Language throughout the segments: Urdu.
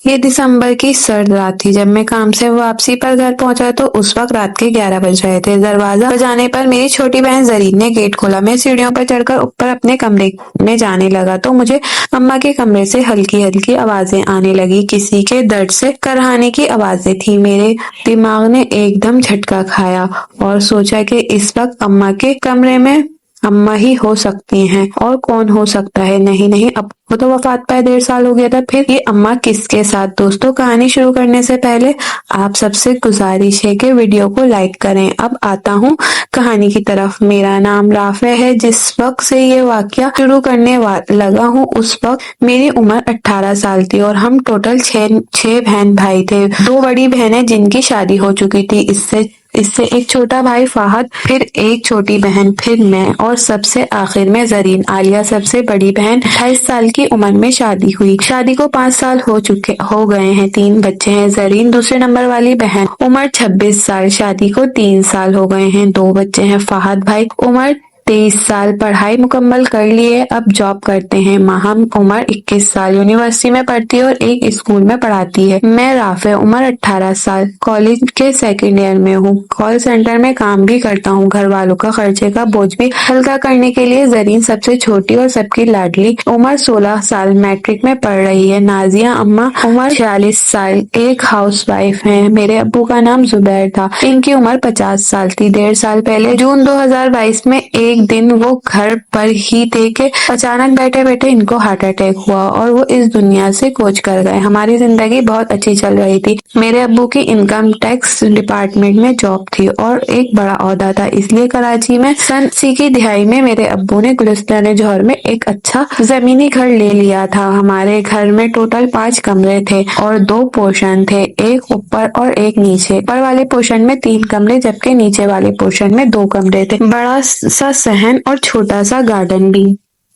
یہ دسمبر کی سرد رات تھی جب میں کام سے واپسی پر گھر پہنچا تو اس وقت رات کے 11 بج رہے تھے۔ دروازہ بجانے پر میری چھوٹی بہن زرین نے گیٹ کھولا۔ میں سیڑھیوں پر چڑھ کر اوپر اپنے کمرے میں جانے لگا تو مجھے اماں کے کمرے سے ہلکی ہلکی آوازیں آنے لگی، کسی کے درد سے کرہانے کی آوازیں تھیں۔ میرے دماغ نے ایک دم جھٹکا کھایا اور سوچا کہ اس وقت اماں کے کمرے میں اماں ہی ہو سکتی ہیں، اور کون ہو سکتا ہے؟ نہیں، اب وہ تو وفات پائے 1.5 سال ہو گیا تھا، پھر یہ اماں کس کے ساتھ؟ دوستوں، کہانی شروع کرنے سے پہلے آپ سب سے گزارش ہے کہ ویڈیو کو لائک کریں۔ اب آتا ہوں کہانی کی طرف۔ میرا نام رافع ہے۔ جس وقت سے یہ واقعہ شروع کرنے لگا ہوں اس وقت میری عمر 18 سال تھی اور ہم ٹوٹل 6 بہن بھائی تھے۔ 2 بڑی بہنیں جن کی شادی ہو چکی تھی، اس سے ایک چھوٹا بھائی فہد، پھر ایک چھوٹی بہن، پھر میں، اور سب سے آخر میں زرین۔ عالیہ سب سے بڑی بہن، 28 سال کی عمر میں شادی ہوئی۔ شادی کو 5 سال ہو گئے ہیں، 3 بچے ہیں۔ زرین دوسرے نمبر والی بہن، عمر 26 سال، شادی کو 3 سال ہو گئے ہیں، 2 بچے ہیں۔ فہد بھائی، عمر 23 سال، پڑھائی مکمل کر لی ہے، اب جاب کرتے ہیں۔ ماہم، عمر 21 سال، یونیورسٹی میں پڑھتی ہے اور ایک اسکول میں پڑھاتی ہے۔ میں رافع، عمر 18 سال، کالج کے 2nd ایئر میں ہوں، کال سینٹر میں کام بھی کرتا ہوں۔ گھر والوں کا خرچے کا بوجھ بھی ہلکا کرنے کے لیے زرین سب سے چھوٹی اور سب کی لاڈلی، عمر 16 سال، میٹرک میں پڑھ رہی ہے۔ نازیہ اماں، عمر 46 سال، ایک ہاؤس وائف ہیں۔ میرے ابو کا نام زبیر تھا، ان کی عمر 50 سال تھی۔ 1.5 سال پہلے جون 2022 میں ایک دن وہ گھر پر ہی تھے کہ اچانک بیٹھے بیٹھے ان کو ہارٹ اٹیک ہوا اور وہ اس دنیا سے کوچ کر گئے۔ ہماری زندگی بہت اچھی چل رہی تھی۔ میرے ابو کی انکم ٹیکس ڈپارٹمنٹ میں جاب تھی اور ایک بڑا عہدہ تھا، اس لیے کراچی میں سن 80 کی دہائی میں میرے ابو نے گلستان جوہر میں ایک اچھا زمینی گھر لے لیا تھا۔ ہمارے گھر میں ٹوٹل 5 کمرے تھے اور 2 پورشن تھے، ایک اوپر اور ایک نیچے۔ اوپر والے پورشن میں 3 کمرے جبکہ نیچے والے پورشن میں 2 کمرے تھے، بڑا سا صحن اور چھوٹا سا گارڈن بھی۔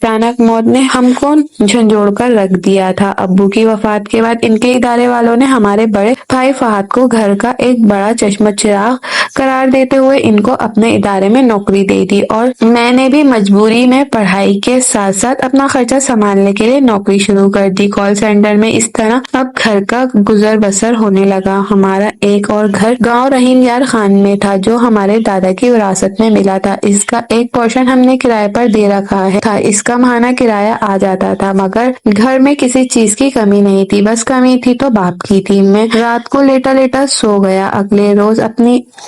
اچانک موت نے ہم کو جھنجھوڑ کر رکھ دیا تھا۔ ابو کی وفات کے بعد ان کے ادارے والوں نے ہمارے بڑے بھائی فہد کو گھر کا ایک بڑا چشمہ چراغ قرار دیتے ہوئے ان کو اپنے ادارے میں نوکری دے دی اور میں نے بھی مجبوری میں پڑھائی کے ساتھ ساتھ اپنا خرچہ سنبھالنے کے لیے نوکری شروع کر دی کال سینٹر میں۔ اس طرح اب گھر کا گزر بسر ہونے لگا۔ ہمارا ایک اور گھر گاؤں رحیم یار خان میں تھا جو ہمارے دادا کی وراثت میں ملا تھا۔ اس کا ایک پورشن ہم نے کرائے پر دے رکھا تھا، اس کا ماہانہ کرایہ آ جاتا تھا، مگر گھر میں کسی چیز کی کمی نہیں تھی، بس کمی تھی تو باپ کی تھی۔ میں رات کو لیٹا لیٹا سو گیا۔ اگلے روز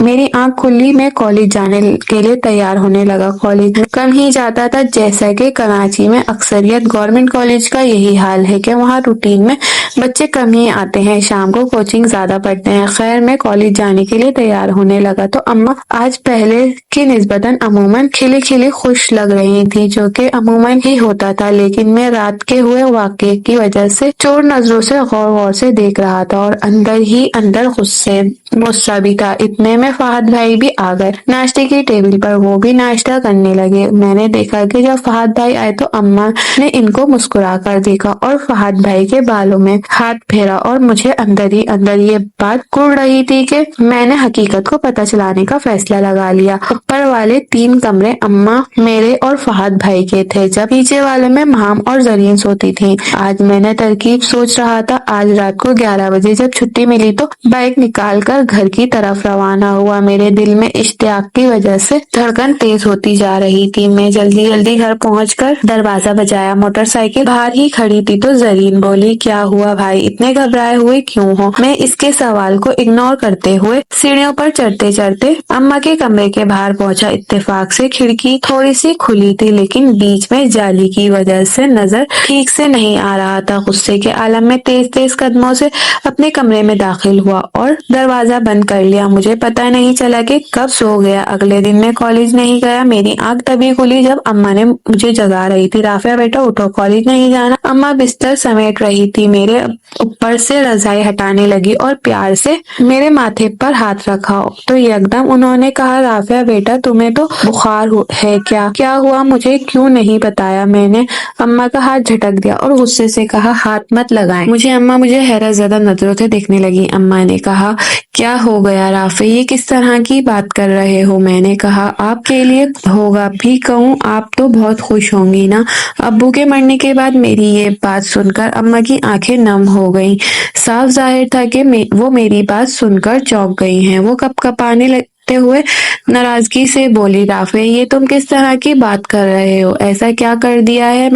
میری آنکھ کھلی، میں کالج جانے کے لیے تیار ہونے لگا۔ کالج میں کم ہی جاتا تھا، جیسا کہ کراچی میں اکثریت گورنمنٹ کالج کا یہی حال ہے کہ وہاں روٹین میں بچے کم ہی آتے ہیں، شام کو کوچنگ زیادہ پڑھتے ہیں۔ خیر، میں کالج جانے کے لیے تیار ہونے لگا تو اماں آج پہلے کی نسبتاً عموماً کھلی کھلی خوش لگ رہی تھی، جو کہ عموماً ہی ہوتا تھا، لیکن میں رات کے ہوئے واقعے کی وجہ سے چور نظروں سے غور سے دیکھ رہا تھا اور اندر ہی اندر غصہ بھی تھا۔ اتنے میں فہد بھائی بھی آ گئے ناشتے کی ٹیبل پر، وہ بھی ناشتہ کرنے لگے۔ میں نے دیکھا کہ جب فہد بھائی آئے تو اماں نے ان کو مسکرا کر دیکھا اور فہد بھائی کے بالوں میں ہاتھ پھیرا اور مجھے اندر ہی اندر یہ بات کڑ رہی تھی کہ میں نے حقیقت کو پتہ چلانے کا فیصلہ لگا لیا۔ اوپر والے 3 کمرے اماں، میرے اور فہد بھائی کے تھے، جب نیچے والے میں مہام اور زرین سوتی تھی۔ آج میں نے ترکیب سوچ رہا تھا۔ آج رات کو 11 بجے جب چھٹی ملی تو بائک نکال کر گھر کی طرف روانہ ہوا۔ میرے دل میں اشتیاق کی وجہ سے دھڑکن تیز ہوتی جا رہی تھی۔ میں جلدی گھر پہنچ کر دروازہ بجایا۔ موٹر سائیکل باہر ہی کھڑی تھی تو زرین بولی، کیا ہوا بھائی، اتنے گھبرائے ہوئے کیوں ہو؟ میں اس کے سوال کو اگنور کرتے ہوئے سیڑھیوں پر چڑھتے چڑھتے اماں کے کمرے کے باہر پہنچا۔ اتفاق سے کھڑکی تھوڑی سی کھلی تھی، لیکن بیچ میں جالی کی وجہ سے نظر ٹھیک سے نہیں آ رہا تھا۔ غصے کے عالم میں تیز قدموں سے اپنے کمرے میں داخل ہوا اور دروازہ بند کر لیا۔ مجھے پتہ نہیں چلا کہ کب سو گیا۔ اگلے دن میں کالج نہیں گیا۔ میری آنکھ تبھی کھلی جب اماں نے مجھے جگا رہی تھی، رافعہ بیٹا اٹھو، کالج نہیں جانا۔ اماں بستر سمیٹ رہی تھی، میرے اوپر سے رضائی ہٹانے لگی اور پیار سے میرے ماتھے پر ہاتھ رکھا تو یکدم انہوں نے کہا، رافعہ بیٹا تمہیں تو بخار ہے کیا ہوا؟ مجھے کیوں نہیں پتا بتایا۔ میں نے اماں کا ہاتھ جھٹک دیا اور غصے سے کہا ہاتھ مت لگائیں اماں مجھے حیرت زدہ نظروں سے دیکھنے لگی۔ اماں نے کہا کیا ہو گیا رافع، یہ کس طرح کی بات کر رہے ہو؟ میں نے کہا آپ کے لیے ہوگا بھی کہوں، آپ تو بہت خوش ہوں گی نا۔ ابو کے مرنے کے بعد میری یہ بات سن کر اماں کی آنکھیں نم ہو گئیں۔ صاف ظاہر تھا کہ وہ میری بات سن کر چونک گئی ہیں۔ وہ کپ کپانے لگتے ہوئے ناراضگی سے بولی رافع یہ تم کس طرح کی بات کر رہے ہو؟ ایسا کیا کر دیا ہے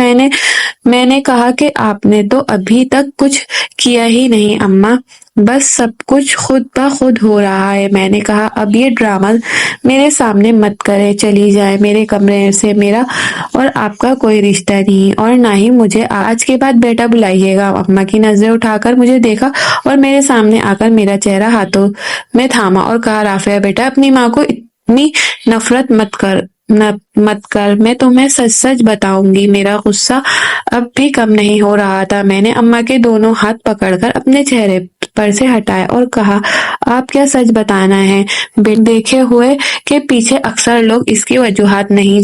میں نے کہا کہ آپ نے تو ابھی تک کچھ کیا ہی نہیں اماں، بس سب کچھ خود بخود ہو رہا ہے۔ میں نے کہا اب یہ ڈرامہ میرے سامنے مت کریں، چلی جائیں میرے کمرے سے۔ میرا اور آپ کا کوئی رشتہ نہیں اور نہ ہی مجھے آج کے بعد بیٹا بلائیے گا۔ اماں کی نظریں اٹھا کر مجھے دیکھا اور میرے سامنے آ کر میرا چہرہ ہاتھوں میں تھاما اور کہا رافعہ بیٹا اپنی ماں کو اتنی نفرت مت کر، میں تمہیں سچ سچ بتاؤں گی۔ میرا غصہ اب بھی کم نہیں ہو رہا تھا۔ میں نے اماں کے دونوں ہاتھ پکڑ کر اپنے چہرے پر سے ہٹائے اور کہا آپ کیا سچ بتانا ہے؟ دیکھے ہوئے کہ پیچھے اکثر لوگ اس کی وجوہات نہیں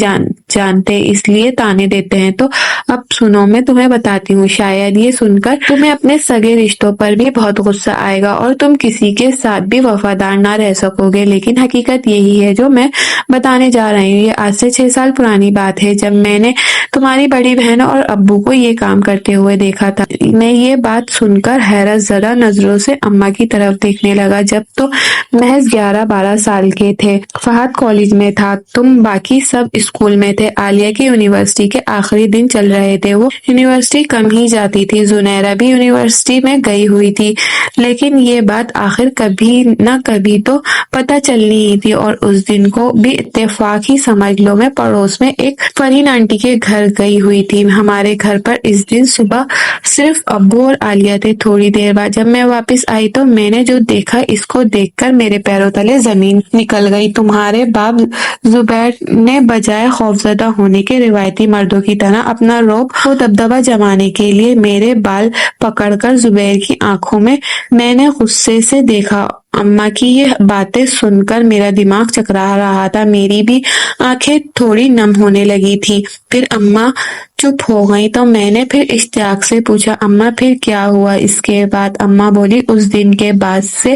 جانتے اس لیے طعنے دیتے ہیں، تو اب سنو میں تمہیں بتاتی ہوں، شاید یہ سن کر تمہیں اپنے سگے رشتوں پر بھی بہت غصہ آئے گا اور تم کسی کے ساتھ بھی وفادار نہ رہ سکو گے، لیکن حقیقت یہی ہے جو میں بتانے جا رہی ہوں۔ یہ آج سے 6 سال پرانی بات ہے جب میں نے تمہاری بڑی بہن اور ابو کو یہ کام کرتے ہوئے دیکھا تھا۔ میں یہ بات سن کر حیرت زدہ نظروں سے اماں کی طرف دیکھنے لگا۔ جب تو محض 11-12 سال کے تھے، فہد کالج میں تھا، تم باقی سب اسکول میں تھے، عالیہ کی یونیورسٹی کے آخری دن چل رہے تھے، وہ یونیورسٹی کم ہی جاتی تھی، زنیرہ بھی یونیورسٹی میں گئی ہوئی تھی، لیکن یہ بات آخر کبھی نہ کبھی تو پتہ چلنی ہی تھی۔ اور اس دن کو بھی اتفاق ہی سمجھ لو، میں پڑوس میں ایک فرین آنٹی کے گھر گئی ہوئی تھی۔ ہمارے گھر پر اس دن صبح صرف ابو اور عالیہ تھے۔ تھوڑی دیر بعد جب میں واپس آئی تو میں نے جو دیکھا اس کو دیکھ کر میرے پیروں تلے زمین نکل گئی۔ تمہارے باپ زبیر نے بجائے خوفزدہ ہونے کے روایتی مردوں کی طرح اپنا رعب و دبدبہ جمانے کے لیے میرے بال پکڑ کر زبیر کی آنکھوں میں نے غصے سے دیکھا۔ اماں کی یہ باتیں سن کر میرا دماغ چکرا رہا تھا، میری بھی آنکھیں تھوڑی نم ہونے لگی تھی۔ پھر اماں چپ ہو گئی تو میں نے پھر اشتیاق سے پوچھا اماں پھر کیا ہوا اس کے بعد؟ اماں بولی اس دن کے بعد سے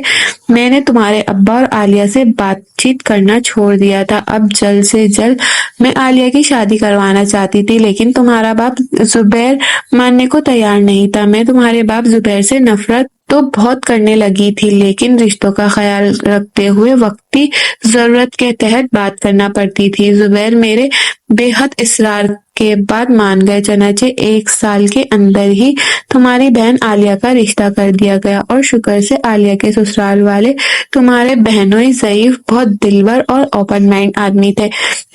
میں نے تمہارے ابا اور عالیہ سے بات چیت کرنا چھوڑ دیا تھا۔ اب جلد سے جلد میں عالیہ کی شادی کروانا چاہتی تھی، لیکن تمہارا باپ زبیر ماننے کو تیار نہیں تھا۔ میں تمہارے باپ زبیر سے نفرت تو بہت کرنے لگی تھی، لیکن رشتوں کا خیال رکھتے ہوئے وقتی ضرورت کے تحت بات کرنا پڑتی تھی۔ زبیر میرے بے حد اصرار کے بعد مان گئے، چنانچہ 1 سال کے اندر ہی تمہاری بہن عالیہ کا رشتہ کر دیا گیا، اور شکر سے عالیہ کے سسرال والے تمہارے بہنوئی ضعیف، بہت دلبر اور اوپن مائنڈ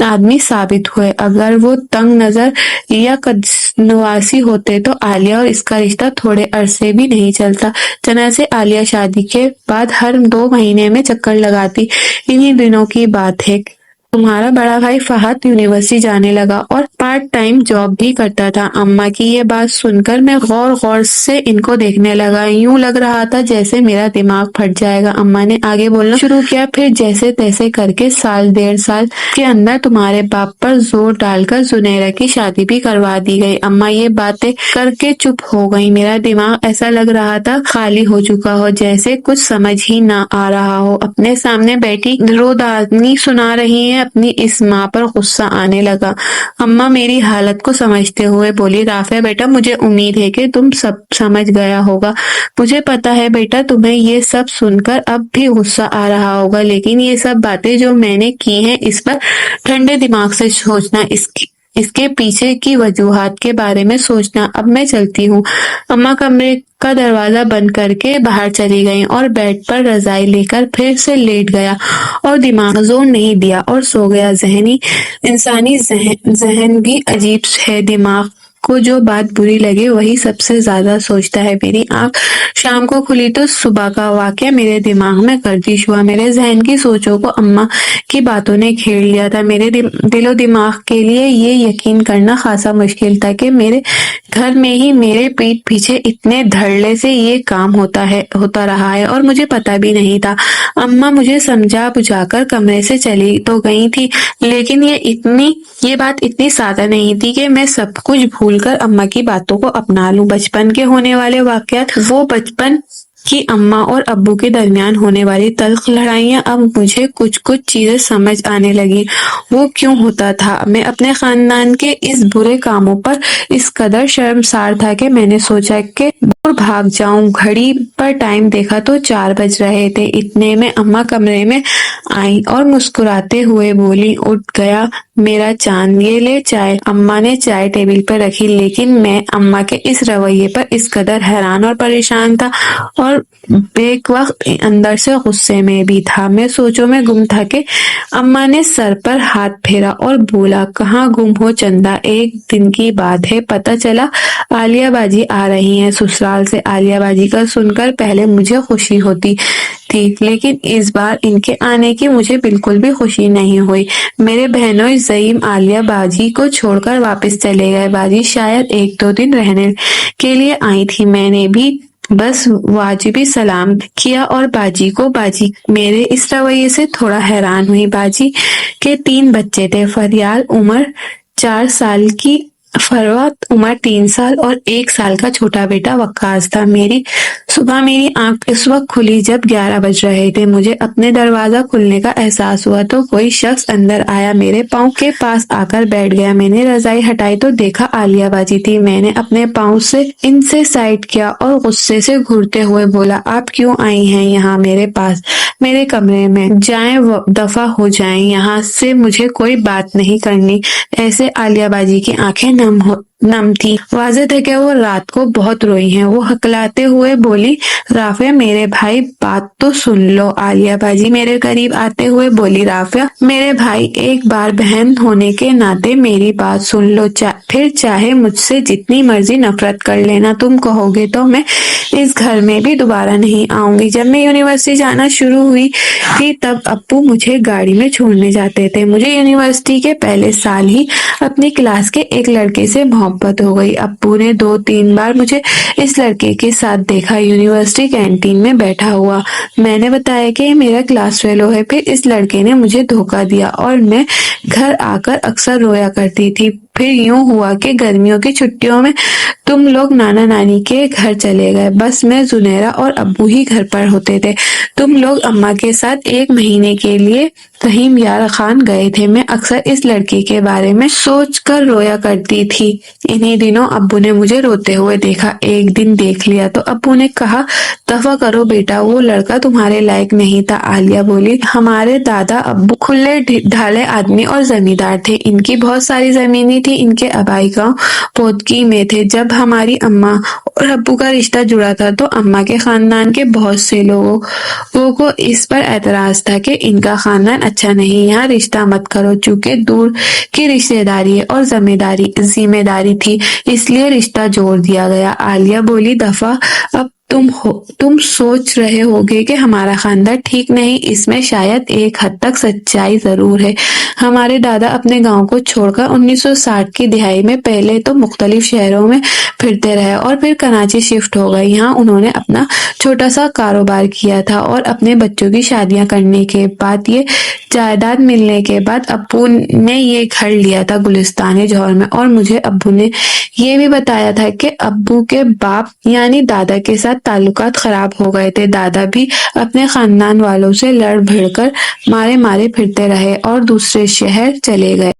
آدمی ثابت ہوئے۔ اگر وہ تنگ نظر یا قدنواسی ہوتے تو عالیہ اور اس کا رشتہ تھوڑے عرصے بھی نہیں چلتا۔ چنانچہ عالیہ شادی کے بعد ہر 2 مہینے میں چکر لگاتی۔ انہی دنوں کی بات ہے تمہارا بڑا بھائی فہد یونیورسٹی جانے لگا اور پارٹ ٹائم جاب بھی کرتا تھا۔ اماں کی یہ بات سن کر میں غور سے ان کو دیکھنے لگا، یوں لگ رہا تھا جیسے میرا دماغ پھٹ جائے گا۔ اماں نے آگے بولنا شروع کیا، پھر جیسے تیسے کر کے 1.5 سال کے اندر تمہارے باپ پر زور ڈال کر زنیرہ کی شادی بھی کروا دی گئی۔ اماں یہ باتیں کر کے چپ ہو گئی۔ میرا دماغ ایسا لگ رہا تھا خالی ہو چکا ہو، جیسے کچھ سمجھ ہی نہ آ رہا ہو۔ اپنے سامنے بیٹھی رودانی سنا رہی ہیں، اپنی اس ماں پر غصہ آنے لگا۔ اماں میری حالت کو سمجھتے ہوئے بولی رافعہ بیٹا مجھے امید ہے کہ تم سب سمجھ گیا ہوگا۔ مجھے پتا ہے بیٹا تمہیں یہ سب سن کر اب بھی غصہ آ رہا ہوگا، لیکن یہ سب باتیں جو میں نے کی ہیں اس پر ٹھنڈے دماغ سے سوچنا، اس کے پیچھے کی وجوہات کے بارے میں سوچنا۔ اب میں چلتی ہوں۔ اماں کمرے کا دروازہ بند کر کے باہر چلی گئیں اور بیڈ پر رضائی لے کر پھر سے لیٹ گیا اور دماغ زور نہیں دیا اور سو گیا۔ انسانی ذہن بھی عجیب ہے، دماغ کو جو بات بری لگے وہی سب سے زیادہ سوچتا ہے۔ میری آنکھ شام کو کھلی تو صبح کا واقعہ میرے دماغ میں گردش ہوا۔ میرے ذہن کی سوچوں کو اماں کی باتوں نے گھیر لیا تھا۔ میرے دل و دماغ کے لیے یہ یقین کرنا خاصا مشکل تھا کہ میرے گھر میں ہی میرے پیٹ پیچھے اتنے دھڑلے سے یہ کام ہوتا رہا ہے اور مجھے پتا بھی نہیں تھا۔ اماں مجھے سمجھا بجھا کر کمرے سے چلی تو گئی تھی، لیکن یہ بات اتنی سادہ نہیں تھی کہ میں سب کچھ بھول کر اماں کی باتوں کو اپنا لوں۔ بچپن کے ہونے والے واقعات، وہ بچپن کی اماں اور ابو کے درمیان ہونے والی تلخ لڑائیاں، اب مجھے کچھ چیزیں سمجھ آنے لگی۔ وہ کیوں ہوتا تھا؟ میں اپنے خاندان کے اس برے کاموں پر اس قدر شرمسار تھا کہ میں نے سوچا کہ دور بھاگ جاؤں۔ گھڑی پر ٹائم دیکھا تو 4 بج رہے تھے۔ اتنے میں اماں کمرے میں آئیں اور مسکراتے ہوئے بولی، اٹھ گیا میرا چاند، یہ لے چائے۔ اماں نے چائے ٹیبل پر رکھی، لیکن میں اماں کے اس رویے پر اس قدر حیران اور پریشان تھا اور بیک وقت اندر سے غصے میں بھی تھا۔ میں سوچوں میں گم تھا کہ اماں نے سر پر ہاتھ پھیرا اور بولا، کہاں گم ہو چندا؟ ایک دن کی بات ہے، پتہ چلا عالیہ باجی آ رہی ہیں سسرال سے۔ عالیہ باجی کا سن کر پہلے مجھے خوشی ہوتی تھی، لیکن اس بار ان کے آنے کی مجھے بالکل بھی خوشی نہیں ہوئی۔ میرے بہنوئی زعیم عالیہ باجی کو چھوڑ کر واپس چلے گئے۔ باجی شاید 1-2 دن رہنے کے لیے آئی تھی۔ میں نے بھی بس واجبی سلام کیا اور باجی میرے اس رویے سے تھوڑا حیران ہوئی۔ باجی کے 3 بچے تھے، فریال عمر 4 سال کی، فروت عمر 3 سال اور 1 سال کا چھوٹا بیٹا وقاص تھا۔ صبح میری آنکھ اس وقت کھلی جب 11 بج رہے تھے۔ مجھے اپنے دروازہ کھلنے کا احساس ہوا تو کوئی شخص اندر آیا، میرے پاؤں کے پاس آ کر بیٹھ گیا۔ میں نے رضائی ہٹائی تو دیکھا عالیہ باجی تھی۔ میں نے اپنے پاؤں سے ان سے سائڈ کیا اور غصے سے گھورتے ہوئے بولا، آپ کیوں آئی ہیں یہاں میرے پاس، میرے کمرے میں؟ جائیں، دفع ہو جائیں، یہاں سے مجھے کوئی بات نہیں کرنی۔ ایسے عالیہ باجی کی آنکھیں نم تھی۔ واضح تھا کہ وہ رات کو بہت روئی ہیں۔ وہ ہکلاتے ہوئے بولی، رافعہ میرے بھائی بات تو سن لو۔ عالیہ باجی میرے قریب آتے ہوئے بولی، رافعہ میرے بھائی، ایک بار بہن ہونے کے ناطے میری بات سن لو، پھر چاہے مجھ سے جتنی مرضی نفرت کر لینا، تم کہو گے تو میں اس گھر میں بھی دوبارہ نہیں آؤں گی۔ جب میں یونیورسٹی جانا شروع ہوئی تھی تب ابو مجھے گاڑی میں چھوڑنے جاتے تھے۔ مجھے یونیورسٹی کے پہلے سال ہی اپنی کلاس کے ایک لڑکے سے محبت ہو گئی۔ ابو نے 2-3 بار مجھے اس لڑکے کے ساتھ دیکھا، یونیورسٹی کینٹین میں بیٹھا ہوا۔ میں نے بتایا کہ یہ میرا کلاس فیلو ہے۔ پھر اس لڑکے نے مجھے دھوکہ دیا اور میں گھر آ کر اکثر رویا کرتی تھی۔ پھر یوں ہوا کہ گرمیوں کی چھٹیوں میں تم لوگ نانا نانی کے گھر چلے گئے، بس میں، زنیرہ اور ابو ہی گھر پر ہوتے تھے۔ تم لوگ اماں کے ساتھ 1 مہینے کے لیے رحیم یار خان گئے تھے۔ میں اکثر اس لڑکے کے بارے میں سوچ کر رویا کرتی تھی۔ انہی دنوں ابو نے مجھے روتے ہوئے دیکھا۔ ایک دن دیکھ لیا تو ابو نے کہا، دفع کرو بیٹا، وہ لڑکا تمہارے لائق نہیں تھا۔ عالیہ بولی، ہمارے دادا ابو کھلے ڈھالے آدمی اور زمیندار تھے، ان کی بہت ساری زمینیں تھی، ان کے آبائی گاؤں پودکی میں تھے۔ جب ہماری اماں اور ابو کا رشتہ جڑا تھا تو اماں کے خاندان کے بہت سے لوگوں کو اس پر اعتراض تھا کہ ان کا خاندان اچھا نہیں، یہاں رشتہ مت کرو، چونکہ دور کی رشتہ داری اور ذمہ داری تھی، اس لیے رشتہ جوڑ دیا گیا۔ عالیہ بولی، دفع اب تم سوچ رہے ہوگے کہ ہمارا خاندان ٹھیک نہیں، اس میں شاید ایک حد تک سچائی ضرور ہے۔ ہمارے دادا اپنے گاؤں کو چھوڑ کر 1960 کی دہائی میں پہلے تو مختلف شہروں میں پھرتے رہے اور پھر کراچی شفٹ ہو گئے۔ یہاں انہوں نے اپنا چھوٹا سا کاروبار کیا تھا اور اپنے بچوں کی شادیاں کرنے کے بعد، یہ جائیداد ملنے کے بعد ابو نے یہ گھر لیا تھا گلستان جوہر میں۔ اور مجھے ابو نے یہ بھی بتایا تھا کہ ابو کے باپ یعنی دادا کے ساتھ تعلقات خراب ہو گئے تھے۔ دادا بھی اپنے خاندان والوں سے لڑ بھڑ کر مارے پھرتے رہے اور دوسرے شہر چلے گئے۔